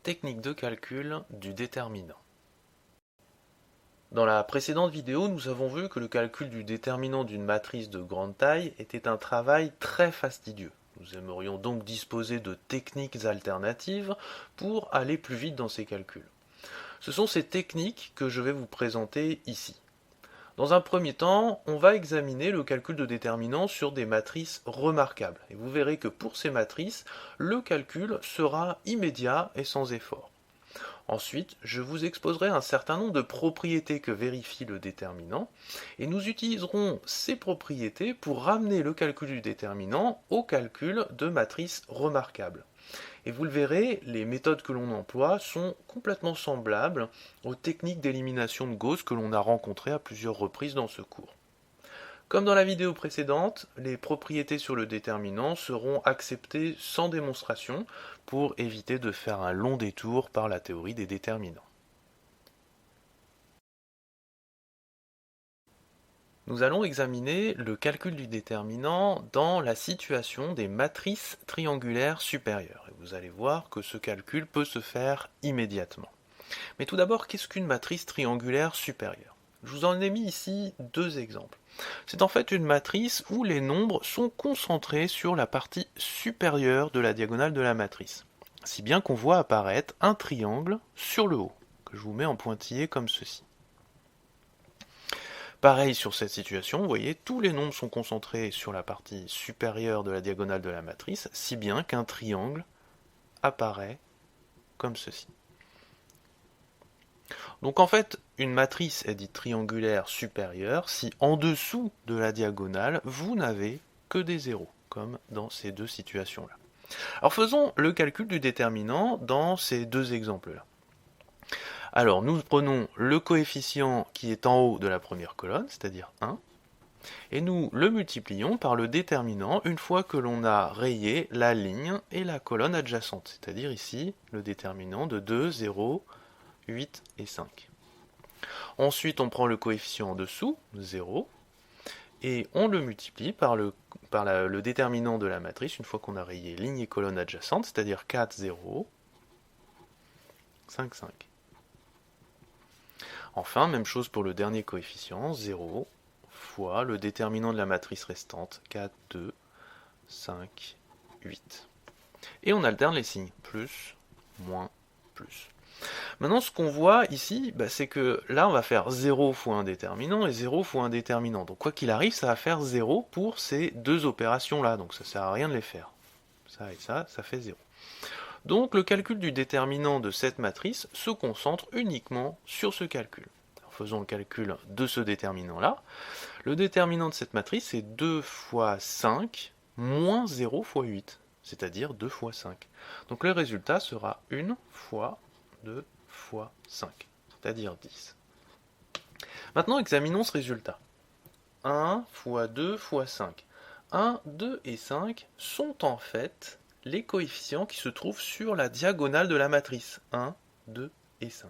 Technique de calcul du déterminant. Dans la précédente vidéo, nous avons vu que le calcul du déterminant d'une matrice de grande taille était un travail très fastidieux. Nous aimerions donc disposer de techniques alternatives pour aller plus vite dans ces calculs. Ce sont ces techniques que je vais vous présenter ici. Dans un premier temps, on va examiner le calcul de déterminant sur des matrices remarquables. Et vous verrez que pour ces matrices, le calcul sera immédiat et sans effort. Ensuite, je vous exposerai un certain nombre de propriétés que vérifie le déterminant, et nous utiliserons ces propriétés pour ramener le calcul du déterminant au calcul de matrices remarquables. Et vous le verrez, les méthodes que l'on emploie sont complètement semblables aux techniques d'élimination de Gauss que l'on a rencontrées à plusieurs reprises dans ce cours. Comme dans la vidéo précédente, les propriétés sur le déterminant seront acceptées sans démonstration pour éviter de faire un long détour par la théorie des déterminants. Nous allons examiner le calcul du déterminant dans la situation des matrices triangulaires supérieures. Et vous allez voir que ce calcul peut se faire immédiatement. Mais tout d'abord, qu'est-ce qu'une matrice triangulaire supérieure? Je vous en ai mis ici deux exemples. C'est en fait une matrice où les nombres sont concentrés sur la partie supérieure de la diagonale de la matrice. Si bien qu'on voit apparaître un triangle sur le haut, que je vous mets en pointillé comme ceci. Pareil sur cette situation, vous voyez, tous les nombres sont concentrés sur la partie supérieure de la diagonale de la matrice, si bien qu'un triangle apparaît comme ceci. Donc en fait, une matrice est dite triangulaire supérieure si en dessous de la diagonale, vous n'avez que des zéros, comme dans ces deux situations-là. Alors faisons le calcul du déterminant dans ces deux exemples-là. Alors nous prenons le coefficient qui est en haut de la première colonne, c'est-à-dire 1, et nous le multiplions par le déterminant une fois que l'on a rayé la ligne et la colonne adjacente, c'est-à-dire ici le déterminant de 2, 0, 8 et 5. Ensuite on prend le coefficient en dessous, 0, et on le multiplie par le déterminant de la matrice une fois qu'on a rayé ligne et colonne adjacente, c'est-à-dire 4, 0, 5, 5. Enfin, même chose pour le dernier coefficient, 0 fois le déterminant de la matrice restante, 4, 2, 5, 8. Et on alterne les signes, plus, moins, plus. Maintenant, ce qu'on voit ici, c'est que là, on va faire 0 fois un déterminant et 0 fois un déterminant. Donc, quoi qu'il arrive, ça va faire 0 pour ces deux opérations-là. Donc, ça ne sert à rien de les faire. Ça et ça fait 0. Donc, le calcul du déterminant de cette matrice se concentre uniquement sur ce calcul. Alors, faisons le calcul de ce déterminant-là. Le déterminant de cette matrice, c'est 2 fois 5 moins 0 fois 8, c'est-à-dire 2 fois 5. Donc, le résultat sera 1 fois 2 fois 5, c'est-à-dire 10. Maintenant, examinons ce résultat. 1 fois 2 fois 5. 1, 2 et 5 sont en fait les coefficients qui se trouvent sur la diagonale de la matrice. 1, 2 et 5.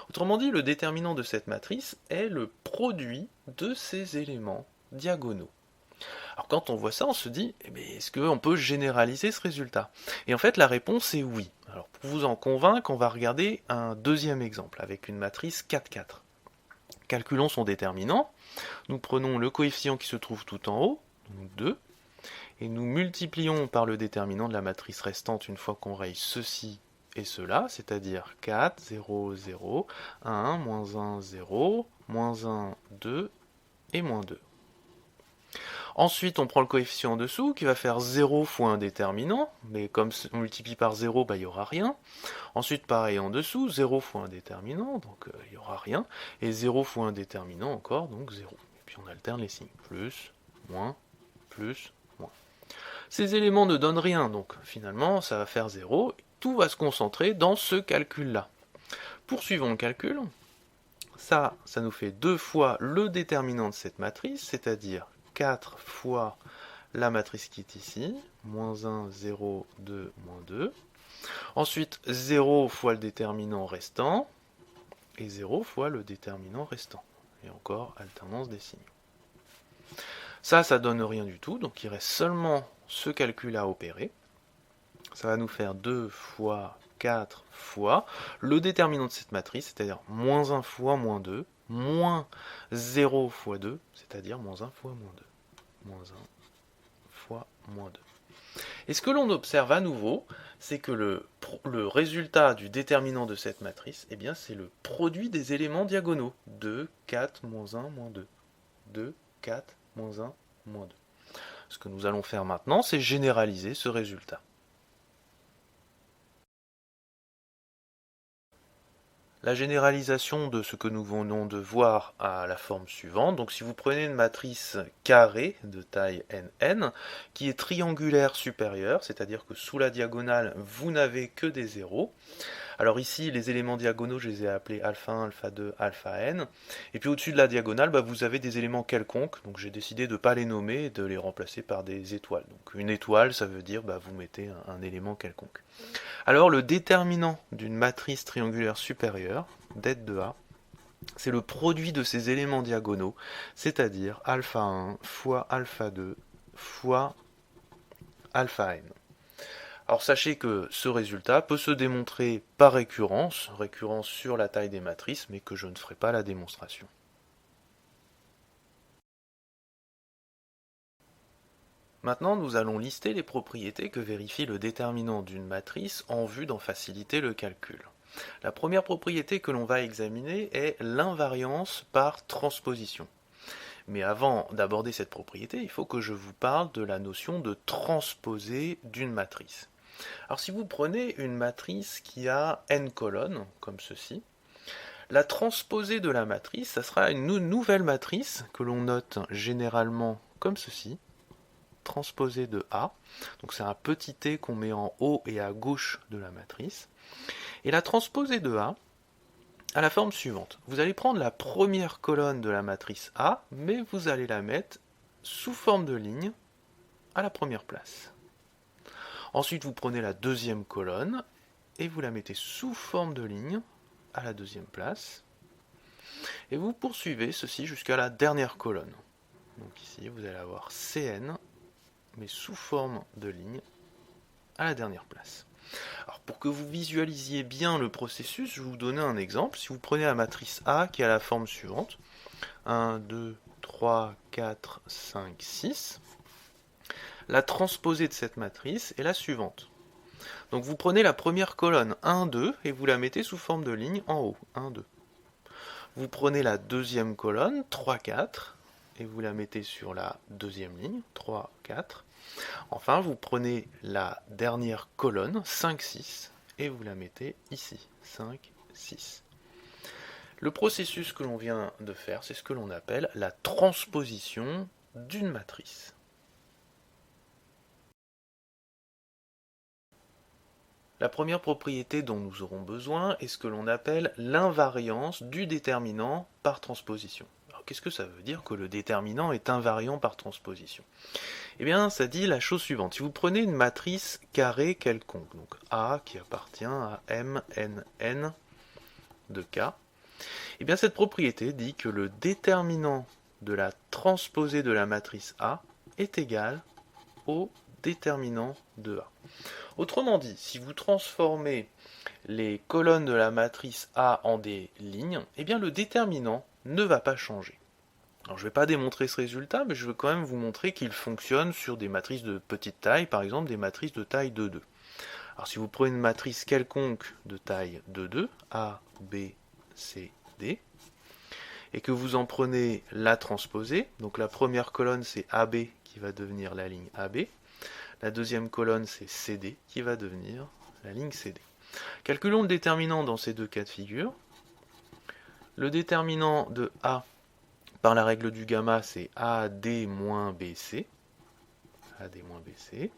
Autrement dit, le déterminant de cette matrice est le produit de ces éléments diagonaux. Alors quand on voit ça, on se dit, est-ce qu'on peut généraliser ce résultat? Et en fait, la réponse est oui. Alors pour vous en convaincre, on va regarder un deuxième exemple avec une matrice 4, 4. Calculons son déterminant. Nous prenons le coefficient qui se trouve tout en haut, donc 2, et nous multiplions par le déterminant de la matrice restante une fois qu'on raye ceci et cela, c'est-à-dire 4, 0, 0, 1, moins 1, 0, moins 1, 2 et moins 2. Ensuite, on prend le coefficient en dessous qui va faire 0 fois un déterminant, mais comme on multiplie par 0, il n'y aura rien. Ensuite, pareil en dessous, 0 fois un déterminant, donc il n'y aura rien. Et 0 fois un déterminant encore, donc 0. Et puis on alterne les signes. Plus, moins, moins. Ces éléments ne donnent rien, donc finalement, ça va faire 0. Tout va se concentrer dans ce calcul-là. Poursuivons le calcul. Ça nous fait 2 fois le déterminant de cette matrice, c'est-à-dire 4 fois la matrice qui est ici, moins 1, 0, 2, moins 2. Ensuite, 0 fois le déterminant restant, et 0 fois le déterminant restant. Et encore, alternance des signes. Ça donne rien du tout, donc il reste seulement ce calcul à opérer. Ça va nous faire 2 fois 4 fois le déterminant de cette matrice, c'est-à-dire moins 1 fois moins 2, moins 0 fois 2, c'est-à-dire moins 1 fois moins 2. Moins 1 fois moins 2. Et ce que l'on observe à nouveau, c'est que le résultat du déterminant de cette matrice, eh bien, c'est le produit des éléments diagonaux. 2, 4, moins 1, moins 2. 2, 4, moins 1, moins 2. Ce que nous allons faire maintenant, c'est généraliser ce résultat. La généralisation de ce que nous venons de voir à la forme suivante. Donc si vous prenez une matrice carrée de taille nn, qui est triangulaire supérieure, c'est-à-dire que sous la diagonale, vous n'avez que des zéros. Alors ici, les éléments diagonaux, je les ai appelés alpha 1, alpha 2, alpha n. Et puis au-dessus de la diagonale, vous avez des éléments quelconques. Donc j'ai décidé de ne pas les nommer et de les remplacer par des étoiles. Donc une étoile, ça veut dire vous mettez un élément quelconque. Alors le déterminant d'une matrice triangulaire supérieure, det de A, c'est le produit de ces éléments diagonaux, c'est-à-dire alpha 1 fois alpha 2 fois alpha n. Alors sachez que ce résultat peut se démontrer par récurrence sur la taille des matrices, mais que je ne ferai pas la démonstration. Maintenant, nous allons lister les propriétés que vérifie le déterminant d'une matrice en vue d'en faciliter le calcul. La première propriété que l'on va examiner est l'invariance par transposition. Mais avant d'aborder cette propriété, il faut que je vous parle de la notion de transposé d'une matrice. Alors si vous prenez une matrice qui a n colonnes, comme ceci, la transposée de la matrice, ça sera une nouvelle matrice que l'on note généralement comme ceci, transposée de A. Donc c'est un petit t qu'on met en haut et à gauche de la matrice. Et la transposée de A a la forme suivante. Vous allez prendre la première colonne de la matrice A, mais vous allez la mettre sous forme de ligne à la première place. Ensuite, vous prenez la deuxième colonne et vous la mettez sous forme de ligne à la deuxième place. Et vous poursuivez ceci jusqu'à la dernière colonne. Donc ici, vous allez avoir Cn, mais sous forme de ligne à la dernière place. Alors pour que vous visualisiez bien le processus, je vais vous donner un exemple. Si vous prenez la matrice A qui a la forme suivante, 1, 2, 3, 4, 5, 6, la transposée de cette matrice est la suivante. Donc vous prenez la première colonne 1, 2 et vous la mettez sous forme de ligne en haut, 1, 2. Vous prenez la deuxième colonne 3, 4 et vous la mettez sur la deuxième ligne, 3, 4. Enfin, vous prenez la dernière colonne, 5, 6, et vous la mettez ici, 5, 6. Le processus que l'on vient de faire, c'est ce que l'on appelle la transposition d'une matrice. La première propriété dont nous aurons besoin est ce que l'on appelle l'invariance du déterminant par transposition. Alors qu'est-ce que ça veut dire que le déterminant est invariant par transposition ? Eh bien, ça dit la chose suivante. Si vous prenez une matrice carrée quelconque, donc A qui appartient à M, N, N de K, eh bien cette propriété dit que le déterminant de la transposée de la matrice A est égal au déterminant de A. Autrement dit, si vous transformez les colonnes de la matrice A en des lignes, eh bien le déterminant ne va pas changer. Alors je ne vais pas démontrer ce résultat, mais je veux quand même vous montrer qu'il fonctionne sur des matrices de petite taille, par exemple des matrices de taille 2,2. Alors si vous prenez une matrice quelconque de taille 2,2, A, B, C, D, et que vous en prenez la transposée, donc la première colonne c'est AB qui va devenir la ligne AB, la deuxième colonne c'est CD qui va devenir la ligne CD. Calculons le déterminant dans ces deux cas de figure. Le déterminant de A par la règle du gamma, c'est AD moins BC. AD moins BC.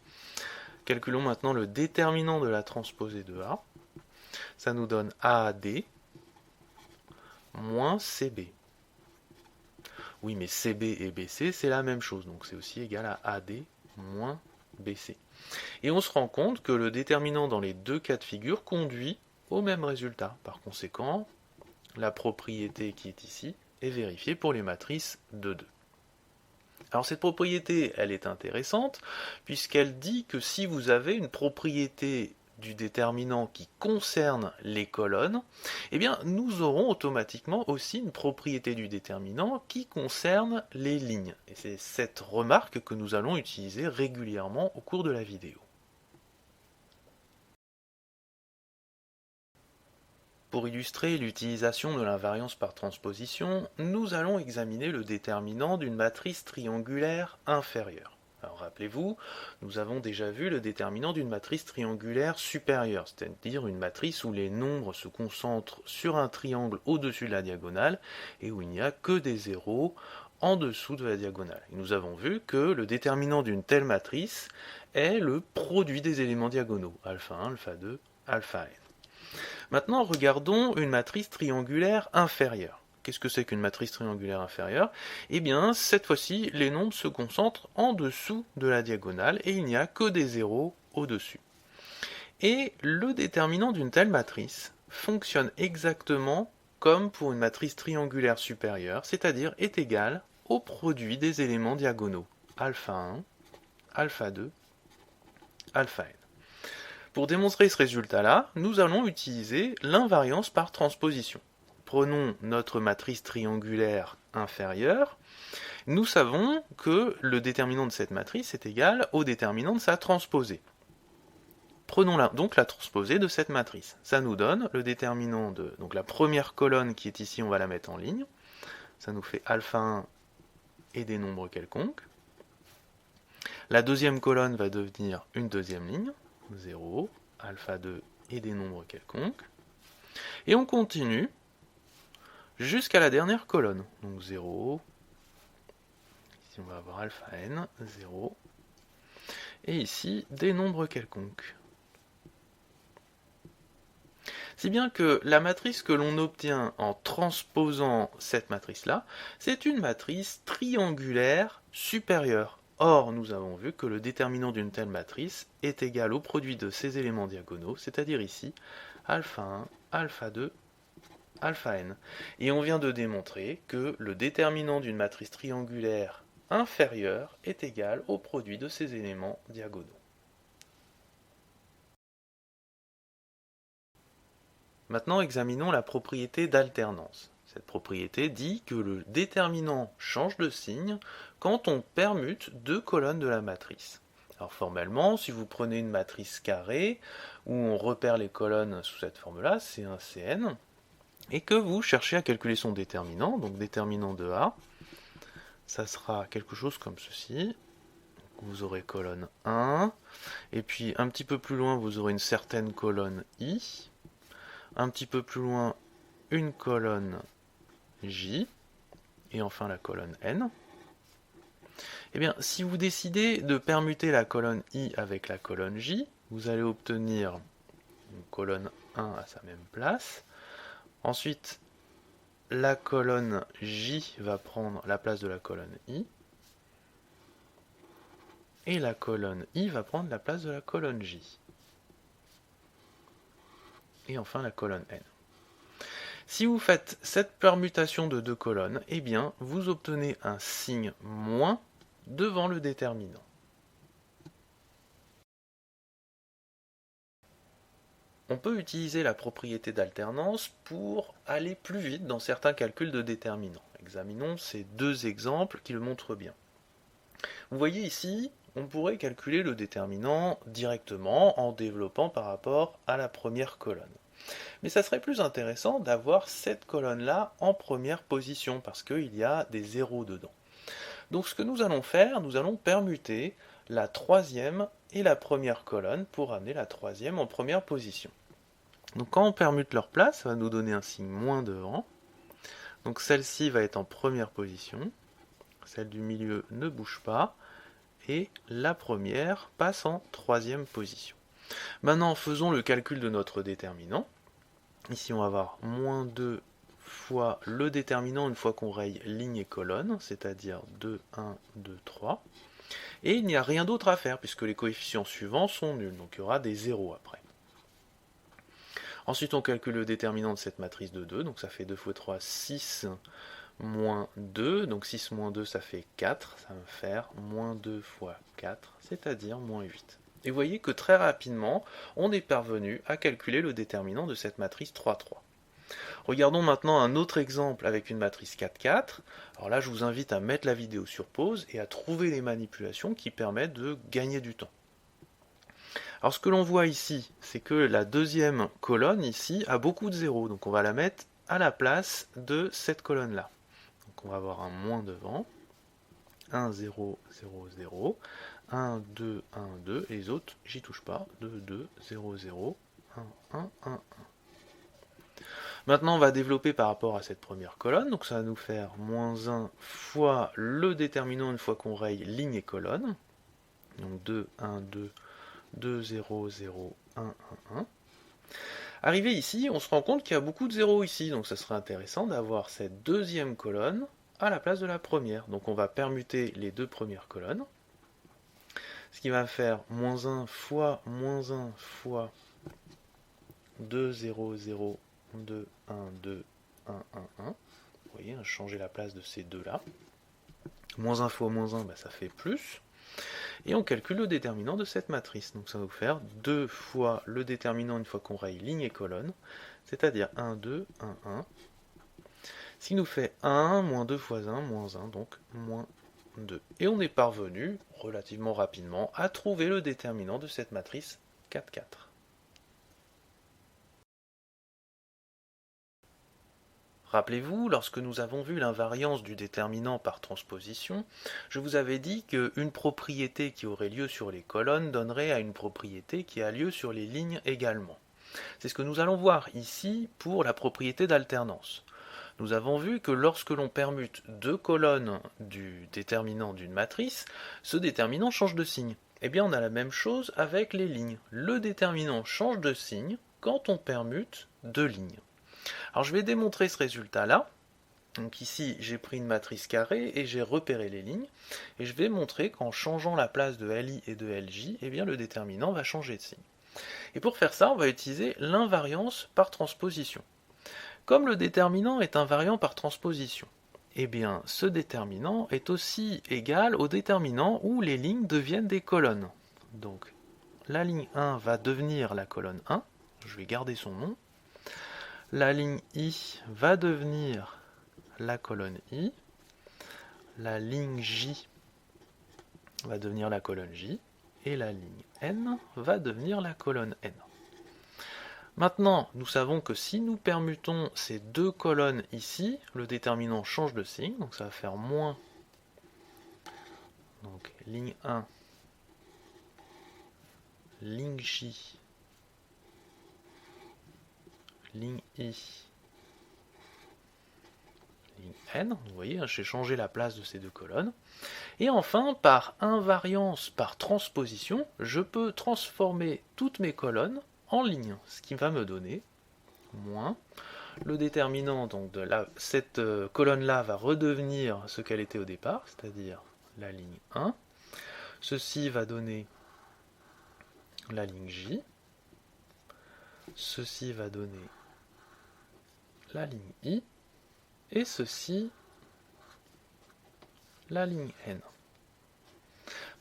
Calculons maintenant le déterminant de la transposée de A. Ça nous donne AD moins CB. Oui, mais CB et BC, c'est la même chose. Donc c'est aussi égal à AD moins BC. Et on se rend compte que le déterminant dans les deux cas de figure conduit au même résultat. Par conséquent, la propriété qui est ici est vérifiée pour les matrices 2,2. Alors cette propriété, elle est intéressante, puisqu'elle dit que si vous avez une propriété du déterminant qui concerne les colonnes, eh bien nous aurons automatiquement aussi une propriété du déterminant qui concerne les lignes. Et c'est cette remarque que nous allons utiliser régulièrement au cours de la vidéo. Pour illustrer l'utilisation de l'invariance par transposition, nous allons examiner le déterminant d'une matrice triangulaire inférieure. Alors rappelez-vous, nous avons déjà vu le déterminant d'une matrice triangulaire supérieure, c'est-à-dire une matrice où les nombres se concentrent sur un triangle au-dessus de la diagonale et où il n'y a que des zéros en dessous de la diagonale. Et nous avons vu que le déterminant d'une telle matrice est le produit des éléments diagonaux, alpha 1, alpha 2, alpha n. Maintenant, regardons une matrice triangulaire inférieure. Qu'est-ce que c'est qu'une matrice triangulaire inférieure? Eh bien, cette fois-ci, les nombres se concentrent en dessous de la diagonale et il n'y a que des zéros au-dessus. Et le déterminant d'une telle matrice fonctionne exactement comme pour une matrice triangulaire supérieure, c'est-à-dire est égal au produit des éléments diagonaux, alpha 1, alpha 2, alpha n. Pour démontrer ce résultat-là, nous allons utiliser l'invariance par transposition. Prenons notre matrice triangulaire inférieure. Nous savons que le déterminant de cette matrice est égal au déterminant de sa transposée. Prenons donc la transposée de cette matrice. Ça nous donne le déterminant de... Donc la première colonne qui est ici, on va la mettre en ligne. Ça nous fait alpha 1 et des nombres quelconques. La deuxième colonne va devenir une deuxième ligne. 0, alpha 2 et des nombres quelconques. Et on continue jusqu'à la dernière colonne. Donc 0, ici on va avoir alpha n, 0, et ici des nombres quelconques. Si bien que la matrice que l'on obtient en transposant cette matrice-là, c'est une matrice triangulaire supérieure. Or, nous avons vu que le déterminant d'une telle matrice est égal au produit de ses éléments diagonaux, c'est-à-dire ici, alpha 1, alpha 2, alpha n. Et on vient de démontrer que le déterminant d'une matrice triangulaire inférieure est égal au produit de ses éléments diagonaux. Maintenant, examinons la propriété d'alternance. Cette propriété dit que le déterminant change de signe quand on permute deux colonnes de la matrice. Alors formellement, si vous prenez une matrice carrée, où on repère les colonnes sous cette forme-là, c'est un Cn, et que vous cherchez à calculer son déterminant, donc déterminant de A, ça sera quelque chose comme ceci. Vous aurez colonne 1, et puis un petit peu plus loin, vous aurez une certaine colonne I, un petit peu plus loin, une colonne J, et enfin la colonne N. Eh bien, si vous décidez de permuter la colonne I avec la colonne J, vous allez obtenir une colonne 1 à sa même place. Ensuite, la colonne J va prendre la place de la colonne I. Et la colonne I va prendre la place de la colonne J. Et enfin la colonne N. Si vous faites cette permutation de deux colonnes, eh bien, vous obtenez un signe moins devant le déterminant. On peut utiliser la propriété d'alternance pour aller plus vite dans certains calculs de déterminants. Examinons ces deux exemples qui le montrent bien. Vous voyez ici, on pourrait calculer le déterminant directement en développant par rapport à la première colonne. Mais ça serait plus intéressant d'avoir cette colonne-là en première position, parce qu'il y a des zéros dedans. Donc ce que nous allons faire, nous allons permuter la troisième et la première colonne pour amener la troisième en première position. Donc quand on permute leur place, ça va nous donner un signe moins devant. Donc celle-ci va être en première position, celle du milieu ne bouge pas, et la première passe en troisième position. Maintenant, faisons le calcul de notre déterminant. Ici, on va avoir moins 2 fois le déterminant une fois qu'on raye ligne et colonne, c'est-à-dire 2, 1, 2, 3. Et il n'y a rien d'autre à faire, puisque les coefficients suivants sont nuls, donc il y aura des zéros après. Ensuite, on calcule le déterminant de cette matrice de 2, donc ça fait 2 fois 3, 6, moins 2, donc 6 moins 2, ça fait 4, ça va me faire moins 2 fois 4, c'est-à-dire moins 8. Et vous voyez que très rapidement, on est parvenu à calculer le déterminant de cette matrice 3,3. Regardons maintenant un autre exemple avec une matrice 4,4. Alors là, je vous invite à mettre la vidéo sur pause et à trouver les manipulations qui permettent de gagner du temps. Alors ce que l'on voit ici, c'est que la deuxième colonne ici a beaucoup de zéros, donc on va la mettre à la place de cette colonne-là. Donc on va avoir un moins devant, 1, 0, 0, 0, 1, 2, 1, 2, et les autres, j'y touche pas, 2, 2, 0, 0, 1, 1, 1, 1. Maintenant, on va développer par rapport à cette première colonne, donc ça va nous faire moins 1 fois le déterminant une fois qu'on raye ligne et colonne. Donc 2, 1, 2, 2, 0, 0, 1, 1, 1. Arrivé ici, on se rend compte qu'il y a beaucoup de zéros ici, donc ça serait intéressant d'avoir cette deuxième colonne à la place de la première. Donc on va permuter les deux premières colonnes, ce qui va faire moins 1 fois 2, 0, 0, 2, 1, 2, 1, 1, 1. Vous voyez, changer la place de ces deux-là. Moins 1 fois moins 1, bah, ça fait plus. Et on calcule le déterminant de cette matrice. Donc ça va nous faire 2 fois le déterminant une fois qu'on raye ligne et colonne, c'est-à-dire 1, 2, 1, 1. Ce qui nous fait 1, moins 2 fois 1, moins 1, donc moins 2. Et on est parvenu, relativement rapidement, à trouver le déterminant de cette matrice 4, 4. Rappelez-vous, lorsque nous avons vu l'invariance du déterminant par transposition, je vous avais dit qu'une propriété qui aurait lieu sur les colonnes donnerait à une propriété qui a lieu sur les lignes également. C'est ce que nous allons voir ici pour la propriété d'alternance. Nous avons vu que lorsque l'on permute deux colonnes du déterminant d'une matrice, ce déterminant change de signe. Eh bien, on a la même chose avec les lignes. Le déterminant change de signe quand on permute deux lignes. Alors je vais démontrer ce résultat-là. Donc ici, j'ai pris une matrice carrée et j'ai repéré les lignes. Et je vais montrer qu'en changeant la place de LI et de LJ, eh bien, le déterminant va changer de signe. Et pour faire ça, on va utiliser l'invariance par transposition. Comme le déterminant est invariant par transposition, eh bien, ce déterminant est aussi égal au déterminant où les lignes deviennent des colonnes. Donc, la ligne 1 va devenir la colonne 1. Je vais garder son nom. La ligne I va devenir la colonne I. La ligne J va devenir la colonne J. Et la ligne N va devenir la colonne N. Maintenant, nous savons que si nous permutons ces deux colonnes ici, le déterminant change de signe, donc ça va faire moins. Donc ligne 1, ligne J, ligne I, ligne N. Vous voyez, j'ai changé la place de ces deux colonnes. Et enfin, par invariance par transposition, je peux transformer toutes mes colonnes en lignes, ce qui va me donner moins. Le déterminant donc de cette colonne-là va redevenir ce qu'elle était au départ, c'est-à-dire la ligne 1. Ceci va donner la ligne J. Ceci va donner la ligne I. Et ceci, la ligne N.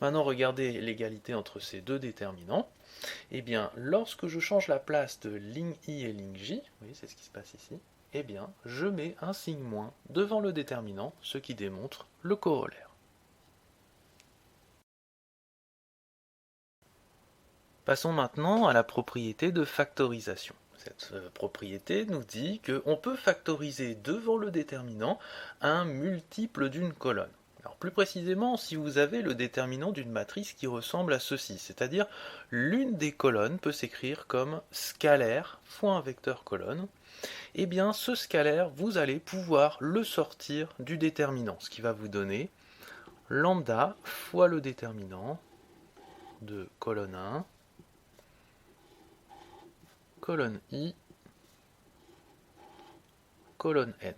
Maintenant, regardez l'égalité entre ces deux déterminants. Eh bien, lorsque je change la place de ligne I et ligne J, vous voyez, c'est ce qui se passe ici, eh bien, je mets un signe moins devant le déterminant, ce qui démontre le corollaire. Passons maintenant à la propriété de factorisation. Cette propriété nous dit qu'on peut factoriser devant le déterminant un multiple d'une colonne. Alors plus précisément, si vous avez le déterminant d'une matrice qui ressemble à ceci, c'est-à-dire l'une des colonnes peut s'écrire comme scalaire fois un vecteur colonne, eh bien ce scalaire, vous allez pouvoir le sortir du déterminant, ce qui va vous donner lambda fois le déterminant de colonne 1, colonne I, colonne N.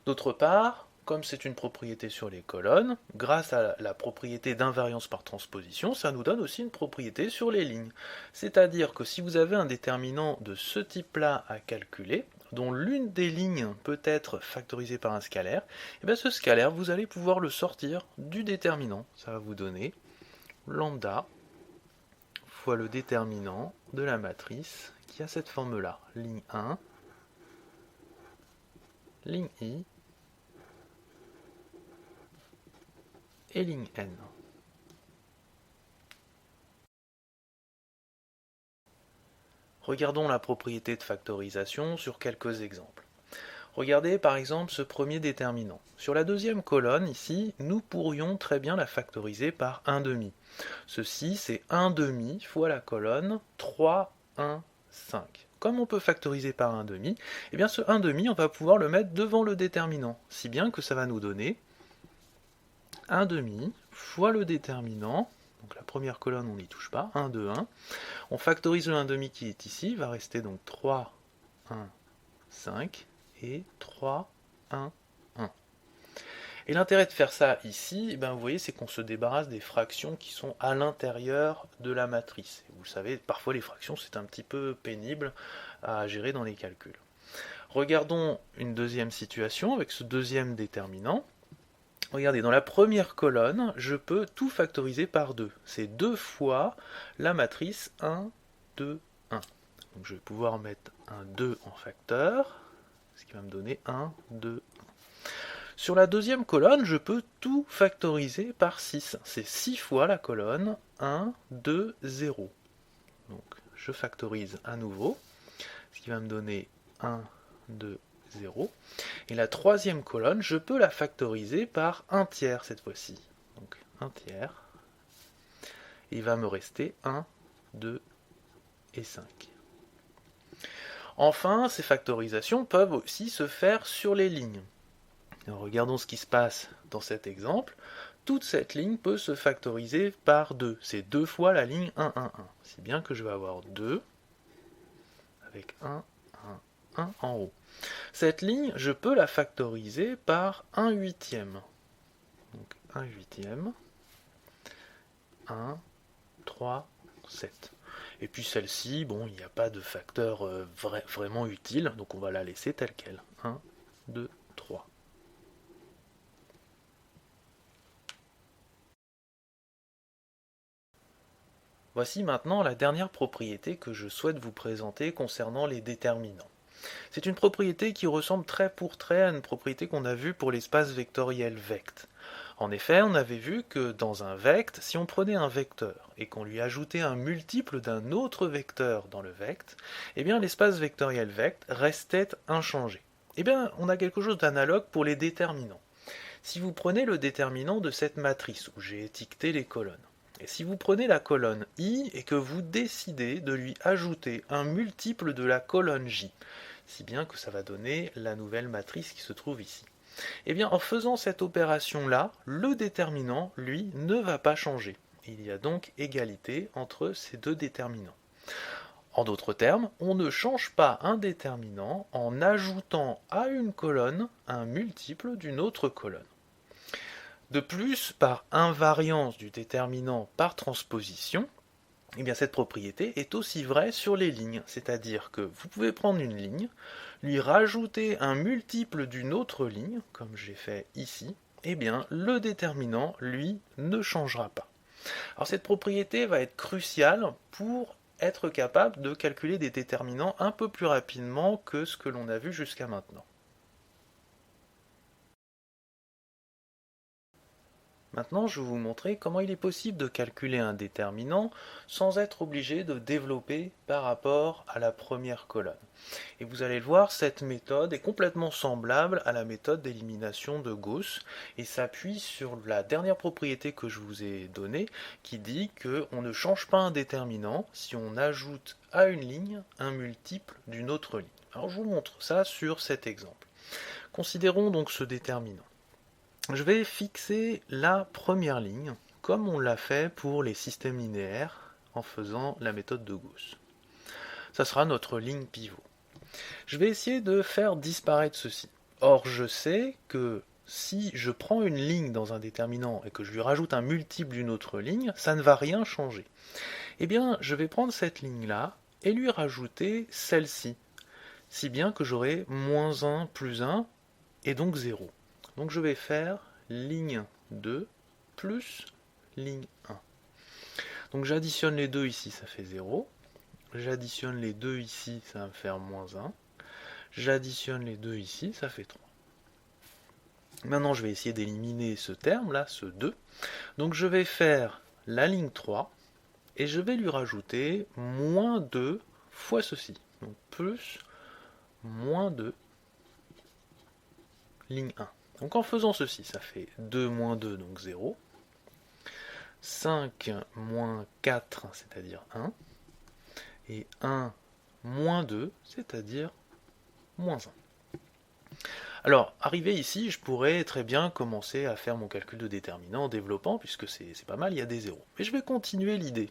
D'autre part, comme c'est une propriété sur les colonnes, grâce à la propriété d'invariance par transposition, ça nous donne aussi une propriété sur les lignes. C'est-à-dire que si vous avez un déterminant de ce type-là à calculer, dont l'une des lignes peut être factorisée par un scalaire, et bien ce scalaire, vous allez pouvoir le sortir du déterminant. Ça va vous donner lambda fois le déterminant de la matrice qui a cette forme-là. Ligne 1, ligne I et ligne N. Regardons la propriété de factorisation sur quelques exemples. Regardez par exemple ce premier déterminant. Sur la deuxième colonne, ici, nous pourrions très bien la factoriser par 1/2. Ceci, c'est 1/2 fois la colonne 3, 1, 5. Comme on peut factoriser par 1/2, eh bien ce 1/2, on va pouvoir le mettre devant le déterminant, si bien que ça va nous donner 1/2 fois le déterminant. Donc la première colonne, on n'y touche pas, 1, 2, 1. On factorise le 1/2 qui est ici, il va rester donc 3, 1, 5. Et 3, 1, 1. Et l'intérêt de faire ça ici, vous voyez, c'est qu'on se débarrasse des fractions qui sont à l'intérieur de la matrice. Et vous le savez, parfois les fractions, c'est un petit peu pénible à gérer dans les calculs. Regardons une deuxième situation avec ce deuxième déterminant. Regardez, dans la première colonne, je peux tout factoriser par 2. C'est 2 fois la matrice 1, 2, 1. Donc je vais pouvoir mettre un 2 en facteur, ce qui va me donner 1, 2, 1. Sur la deuxième colonne, je peux tout factoriser par 6. C'est 6 fois la colonne 1, 2, 0. Donc je factorise à nouveau, ce qui va me donner 1, 2, 0. Et la troisième colonne, je peux la factoriser par 1 tiers cette fois-ci. Donc 1 tiers. Il va me rester 1, 2 et 5. Enfin, ces factorisations peuvent aussi se faire sur les lignes. Alors, regardons ce qui se passe dans cet exemple. Toute cette ligne peut se factoriser par 2. C'est 2 fois la ligne 1, 1, 1. Si bien que je vais avoir 2 avec 1, 1, 1 en haut. Cette ligne, je peux la factoriser par 1 huitième. Donc 1 huitième, 1, 3, 7. Et puis celle-ci, bon, il n'y a pas de facteur vraiment utile, donc on va la laisser telle qu'elle. 1, 2, 3. Voici maintenant la dernière propriété que je souhaite vous présenter concernant les déterminants. C'est une propriété qui ressemble trait pour trait à une propriété qu'on a vue pour l'espace vectoriel vect. En effet, on avait vu que dans un vect, si on prenait un vecteur et qu'on lui ajoutait un multiple d'un autre vecteur dans le vect, eh bien l'espace vectoriel vect restait inchangé. Eh bien, on a quelque chose d'analogue pour les déterminants. Si vous prenez le déterminant de cette matrice où j'ai étiqueté les colonnes, et si vous prenez la colonne I et que vous décidez de lui ajouter un multiple de la colonne J, si bien que ça va donner la nouvelle matrice qui se trouve ici. Eh bien, en faisant cette opération-là, le déterminant, lui, ne va pas changer. Il y a donc égalité entre ces deux déterminants. En d'autres termes, on ne change pas un déterminant en ajoutant à une colonne un multiple d'une autre colonne. De plus, par invariance du déterminant par transposition, eh bien cette propriété est aussi vraie sur les lignes, c'est-à-dire que vous pouvez prendre une ligne, lui rajouter un multiple d'une autre ligne, comme j'ai fait ici, eh bien le déterminant, lui, ne changera pas. Alors cette propriété va être cruciale pour être capable de calculer des déterminants un peu plus rapidement que ce que l'on a vu jusqu'à maintenant. Maintenant, je vais vous montrer comment il est possible de calculer un déterminant sans être obligé de développer par rapport à la première colonne. Et vous allez le voir, cette méthode est complètement semblable à la méthode d'élimination de Gauss et s'appuie sur la dernière propriété que je vous ai donnée qui dit qu'on ne change pas un déterminant si on ajoute à une ligne un multiple d'une autre ligne. Alors je vous montre ça sur cet exemple. Considérons donc ce déterminant. Je vais fixer la première ligne, comme on l'a fait pour les systèmes linéaires en faisant la méthode de Gauss. Ça sera notre ligne pivot. Je vais essayer de faire disparaître ceci. Or, je sais que si je prends une ligne dans un déterminant et que je lui rajoute un multiple d'une autre ligne, ça ne va rien changer. Eh bien, je vais prendre cette ligne-là et lui rajouter celle-ci, si bien que j'aurai moins 1 plus 1 et donc 0. Donc je vais faire ligne 2 plus ligne 1. Donc j'additionne les deux ici, ça fait 0. J'additionne les deux ici, ça va me faire moins 1. J'additionne les deux ici, ça fait 3. Maintenant, je vais essayer d'éliminer ce terme-là, ce 2. Donc je vais faire la ligne 3, et je vais lui rajouter moins 2 fois ceci. Donc plus moins 2, ligne 1. Donc en faisant ceci, ça fait 2 moins 2, donc 0. 5 moins 4, c'est-à-dire 1. Et 1 moins 2, c'est-à-dire moins 1. Alors, arrivé ici, je pourrais très bien commencer à faire mon calcul de déterminant en développant, puisque c'est pas mal, il y a des zéros. Mais je vais continuer l'idée.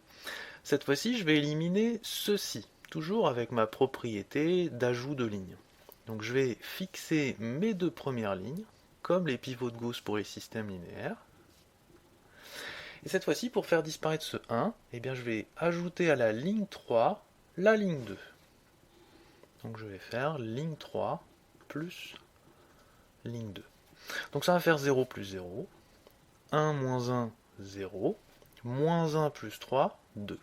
Cette fois-ci, je vais éliminer ceci, toujours avec ma propriété d'ajout de lignes. Donc je vais fixer mes deux premières lignes, comme les pivots de Gauss pour les systèmes linéaires. Et cette fois-ci, pour faire disparaître ce 1, eh bien, je vais ajouter à la ligne 3 la ligne 2. Donc je vais faire ligne 3 plus ligne 2. Donc ça va faire 0 plus 0, 1 moins 1, 0, moins 1 plus 3, 2.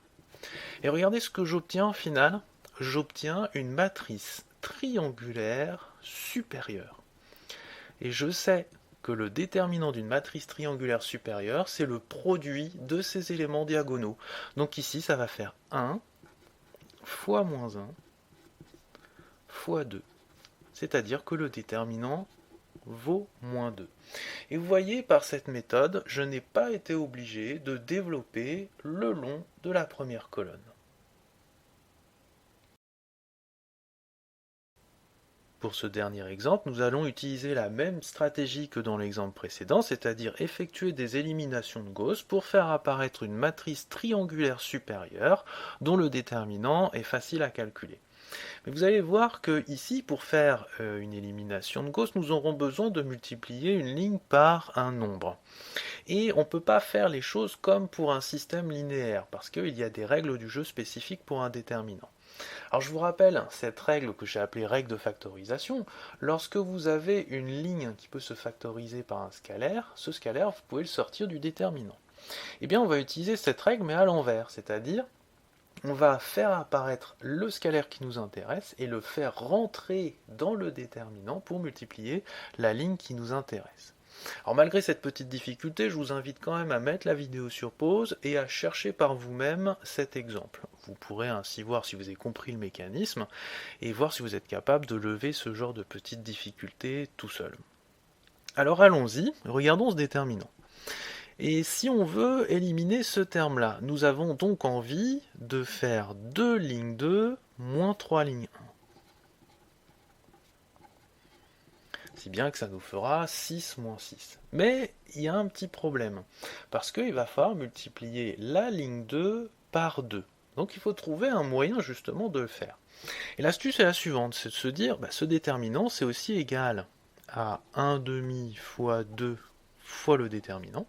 Et regardez ce que j'obtiens au final. J'obtiens une matrice triangulaire supérieure. Et je sais que le déterminant d'une matrice triangulaire supérieure, c'est le produit de ces éléments diagonaux. Donc ici, ça va faire 1 fois moins 1 fois 2. C'est-à-dire que le déterminant vaut moins 2. Et vous voyez, par cette méthode, je n'ai pas été obligé de développer le long de la première colonne. Pour ce dernier exemple, nous allons utiliser la même stratégie que dans l'exemple précédent, c'est-à-dire effectuer des éliminations de Gauss pour faire apparaître une matrice triangulaire supérieure dont le déterminant est facile à calculer. Mais vous allez voir que ici, pour faire une élimination de Gauss, nous aurons besoin de multiplier une ligne par un nombre. Et on ne peut pas faire les choses comme pour un système linéaire, parce qu'il y a des règles du jeu spécifiques pour un déterminant. Alors je vous rappelle cette règle que j'ai appelée règle de factorisation. Lorsque vous avez une ligne qui peut se factoriser par un scalaire, ce scalaire, vous pouvez le sortir du déterminant. Eh bien, on va utiliser cette règle, mais à l'envers, c'est-à-dire on va faire apparaître le scalaire qui nous intéresse et le faire rentrer dans le déterminant pour multiplier la ligne qui nous intéresse. Alors malgré cette petite difficulté, je vous invite quand même à mettre la vidéo sur pause et à chercher par vous-même cet exemple. Vous pourrez ainsi voir si vous avez compris le mécanisme et voir si vous êtes capable de lever ce genre de petites difficultés tout seul. Alors allons-y, regardons ce déterminant. Et si on veut éliminer ce terme-là, nous avons donc envie de faire 2 lignes 2 moins 3 lignes 1. Si bien que ça nous fera 6 moins 6. Mais il y a un petit problème, parce qu'il va falloir multiplier la ligne 2 par 2. Donc il faut trouver un moyen justement de le faire. Et l'astuce est la suivante, c'est de se dire, ce déterminant c'est aussi égal à 1,5 fois 2 fois le déterminant.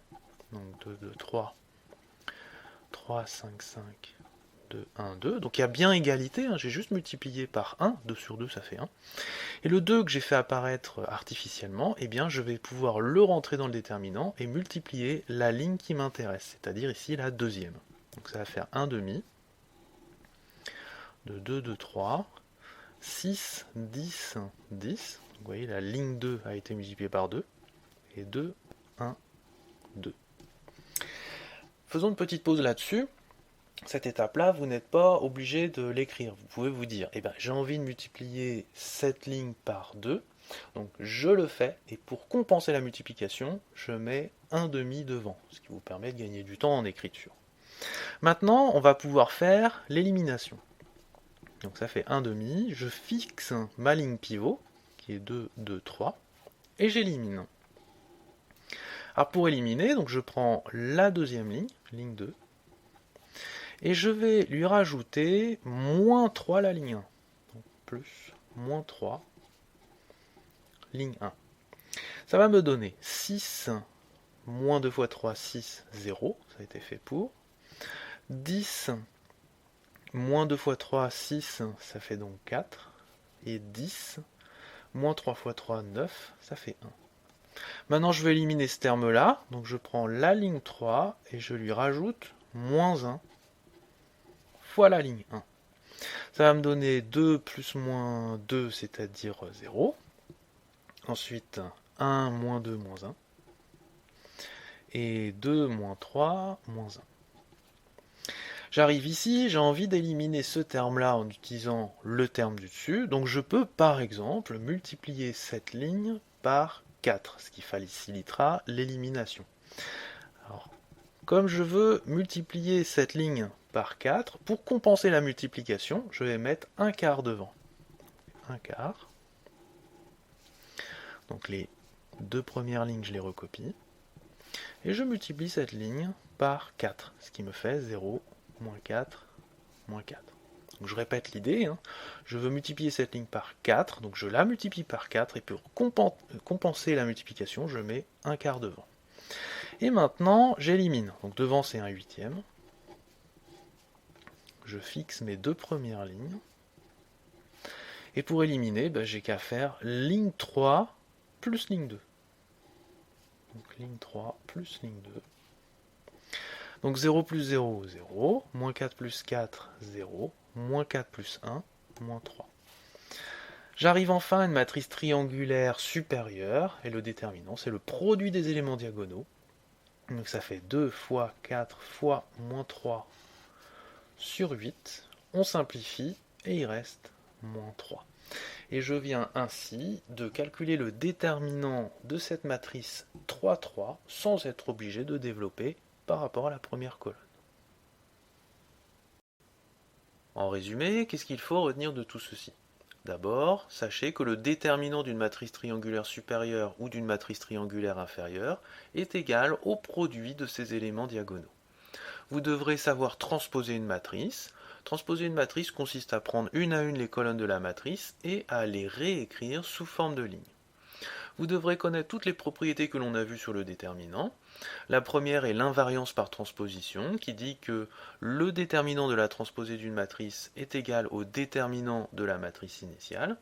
Donc 2, 2, 3, 3, 5, 5, 2, 1, 2. Donc il y a bien égalité, j'ai juste multiplié par 1, 2 sur 2 ça fait 1. Et le 2 que j'ai fait apparaître artificiellement, eh bien je vais pouvoir le rentrer dans le déterminant et multiplier la ligne qui m'intéresse, c'est-à-dire ici la deuxième. Donc ça va faire 1 demi, de 2, 2, 3, 6, 10, 10. Donc, vous voyez la ligne 2 a été multipliée par 2, et 2, 1, 2. Faisons une petite pause là-dessus. Cette étape-là, vous n'êtes pas obligé de l'écrire. Vous pouvez vous dire, j'ai envie de multiplier cette ligne par 2, donc je le fais, et pour compenser la multiplication, je mets 1 demi devant, ce qui vous permet de gagner du temps en écriture. Maintenant, on va pouvoir faire l'élimination. Donc ça fait 1 demi, je fixe ma ligne pivot, qui est 2, 2, 3, et j'élimine. Alors pour éliminer, donc je prends la deuxième ligne, ligne 2, et je vais lui rajouter moins 3 la ligne 1. Donc plus, moins 3, ligne 1. Ça va me donner 6, moins 2 fois 3, 6, 0, ça a été fait pour. 10, moins 2 fois 3, 6, ça fait donc 4. Et 10, moins 3 fois 3, 9, ça fait 1. Maintenant, je vais éliminer ce terme-là. Donc, je prends la ligne 3 et je lui rajoute moins 1 fois la ligne 1. Ça va me donner 2 plus moins 2, c'est-à-dire 0. Ensuite, 1 moins 2 moins 1. Et 2 moins 3 moins 1. J'arrive ici, j'ai envie d'éliminer ce terme-là en utilisant le terme du dessus. Donc je peux par exemple multiplier cette ligne par 4, ce qui facilitera l'élimination. Alors, comme je veux multiplier cette ligne par 4, pour compenser la multiplication, je vais mettre un quart devant. Un quart. Donc les deux premières lignes, je les recopie. Et je multiplie cette ligne par 4, ce qui me fait 0, moins 4, moins 4. Donc je répète l'idée, je veux multiplier cette ligne par 4, donc je la multiplie par 4, et pour compenser la multiplication, je mets un quart devant. Et maintenant, j'élimine. Donc devant, c'est un huitième. Je fixe mes deux premières lignes. Et pour éliminer, j'ai qu'à faire ligne 3 plus ligne 2. Donc ligne 3 plus ligne 2. Donc 0 plus 0, 0. Moins 4 plus 4, 0. Moins 4 plus 1, moins 3. J'arrive enfin à une matrice triangulaire supérieure, et le déterminant, c'est le produit des éléments diagonaux. Donc ça fait 2 fois 4 fois moins 3 sur 8. On simplifie, et il reste moins 3. Et je viens ainsi de calculer le déterminant de cette matrice 3, 3, sans être obligé de développer par rapport à la première colonne. En résumé, qu'est-ce qu'il faut retenir de tout ceci? D'abord, sachez que le déterminant d'une matrice triangulaire supérieure ou d'une matrice triangulaire inférieure est égal au produit de ses éléments diagonaux. Vous devrez savoir transposer une matrice. Transposer une matrice consiste à prendre une à une les colonnes de la matrice et à les réécrire sous forme de lignes. Vous devrez connaître toutes les propriétés que l'on a vues sur le déterminant. La première est l'invariance par transposition, qui dit que le déterminant de la transposée d'une matrice est égal au déterminant de la matrice initiale.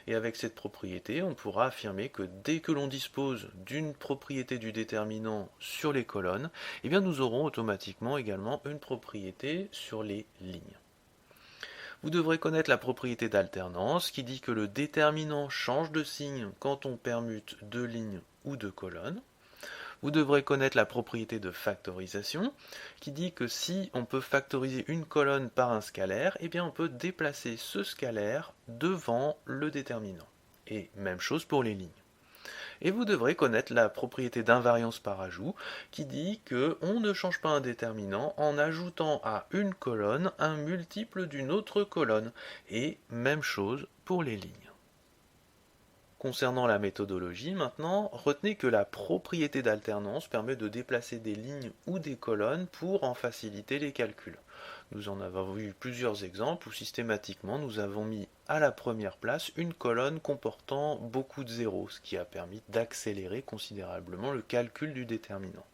Et avec cette propriété, on pourra affirmer que dès que l'on dispose d'une propriété du déterminant sur les colonnes, eh bien nous aurons automatiquement également une propriété sur les lignes. Vous devrez connaître la propriété d'alternance qui dit que le déterminant change de signe quand on permute deux lignes ou deux colonnes. Vous devrez connaître la propriété de factorisation qui dit que si on peut factoriser une colonne par un scalaire, eh bien on peut déplacer ce scalaire devant le déterminant. Et même chose pour les lignes. Et vous devrez connaître la propriété d'invariance par ajout, qui dit qu'on ne change pas un déterminant en ajoutant à une colonne un multiple d'une autre colonne. Et même chose pour les lignes. Concernant la méthodologie maintenant, retenez que la propriété d'alternance permet de déplacer des lignes ou des colonnes pour en faciliter les calculs. Nous en avons vu plusieurs exemples où systématiquement nous avons mis à la première place une colonne comportant beaucoup de zéros, ce qui a permis d'accélérer considérablement le calcul du déterminant.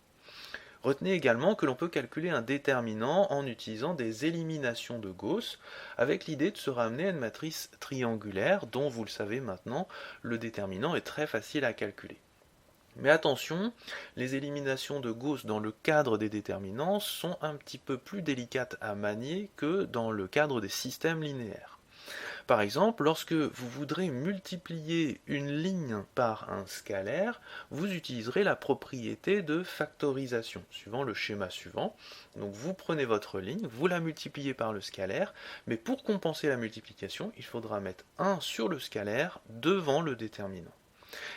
Retenez également que l'on peut calculer un déterminant en utilisant des éliminations de Gauss, avec l'idée de se ramener à une matrice triangulaire dont, vous le savez maintenant, le déterminant est très facile à calculer. Mais attention, les éliminations de Gauss dans le cadre des déterminants sont un petit peu plus délicates à manier que dans le cadre des systèmes linéaires. Par exemple, lorsque vous voudrez multiplier une ligne par un scalaire, vous utiliserez la propriété de factorisation, suivant le schéma suivant. Donc vous prenez votre ligne, vous la multipliez par le scalaire, mais pour compenser la multiplication, il faudra mettre 1 sur le scalaire devant le déterminant.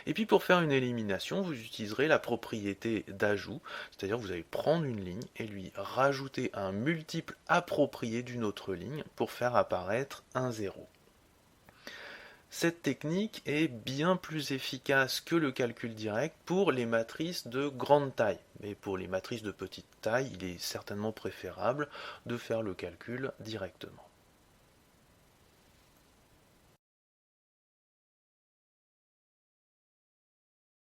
Et puis pour faire une élimination, vous utiliserez la propriété d'ajout, c'est-à-dire vous allez prendre une ligne et lui rajouter un multiple approprié d'une autre ligne pour faire apparaître un 0. Cette technique est bien plus efficace que le calcul direct pour les matrices de grande taille. Mais pour les matrices de petite taille, il est certainement préférable de faire le calcul directement.